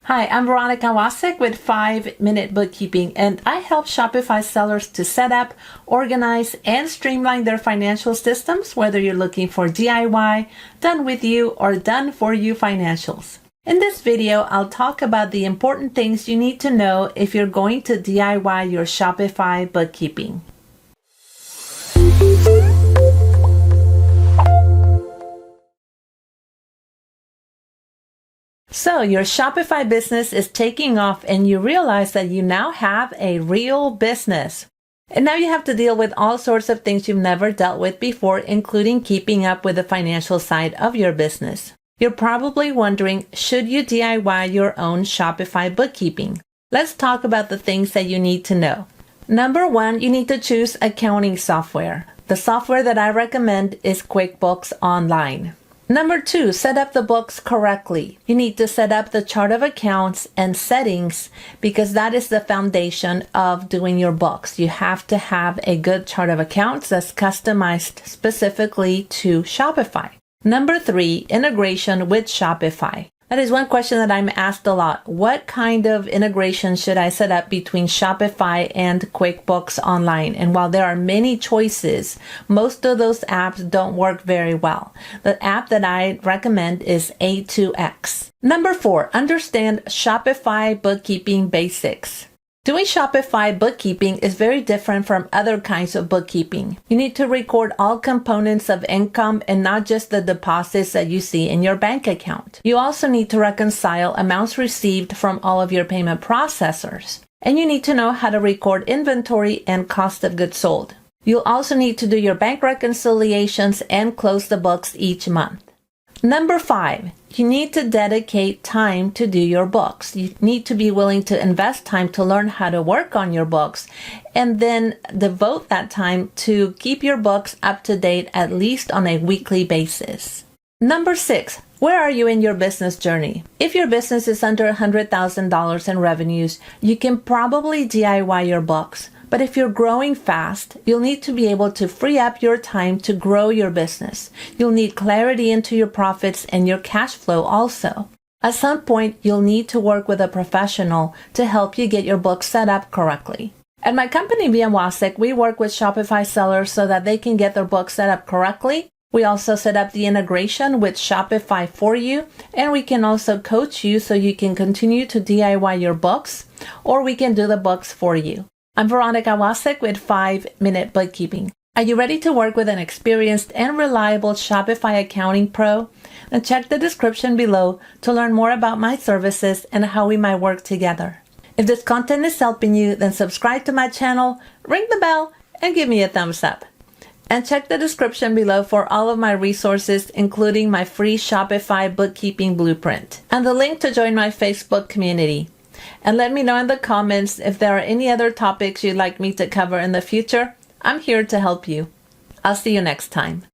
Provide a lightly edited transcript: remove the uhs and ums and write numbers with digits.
Hi, I'm Veronica Wasek with 5-Minute Bookkeeping, and I help Shopify sellers to set up, organize, and streamline their financial systems, whether you're looking for DIY, done with you, or done for you financials. In this video, I'll talk about the important things you need to know if you're going to DIY your Shopify bookkeeping. So your Shopify business is taking off and you realize that you now have a real business. And now you have to deal with all sorts of things you've never dealt with before, including keeping up with the financial side of your business. You're probably wondering, should you DIY your own Shopify bookkeeping? Let's talk about the things that you need to know. Number one, you need to choose accounting software. The software that I recommend is QuickBooks Online. Number two, set up the books correctly. You need to set up the chart of accounts and settings because that is the foundation of doing your books. You have to have a good chart of accounts that's customized specifically to Shopify. Number three, integration with Shopify. That is one question that I'm asked a lot. What kind of integration should I set up between Shopify and QuickBooks Online? And while there are many choices, most of those apps don't work very well. The app that I recommend is A2X. Number four, understand Shopify bookkeeping basics. Doing Shopify bookkeeping is very different from other kinds of bookkeeping. You need to record all components of income and not just the deposits that you see in your bank account. You also need to reconcile amounts received from all of your payment processors. And you need to know how to record inventory and cost of goods sold. You'll also need to do your bank reconciliations and close the books each month. Number five, you need to dedicate time to do your books. You need to be willing to invest time to learn how to work on your books and then devote that time to keep your books up to date at least on a weekly basis. Number six, where are you in your business journey? If your business is under $100,000 in revenues, you can probably DIY your books. But if you're growing fast, you'll need to be able to free up your time to grow your business. You'll need clarity into your profits and your cash flow also. At some point, you'll need to work with a professional to help you get your books set up correctly. At my company, Wasek, we work with Shopify sellers so that they can get their books set up correctly. We also set up the integration with Shopify for you, and we can also coach you so you can continue to DIY your books, or we can do the books for you. I'm Veronica Wasek with 5-Minute Bookkeeping. Are you ready to work with an experienced and reliable Shopify accounting pro? Then check the description below to learn more about my services and how we might work together. If this content is helping you, then subscribe to my channel, ring the bell, and give me a thumbs up. And check the description below for all of my resources, including my free Shopify bookkeeping blueprint and the link to join my Facebook community. And let me know in the comments if there are any other topics you'd like me to cover in the future. I'm here to help you. I'll see you next time.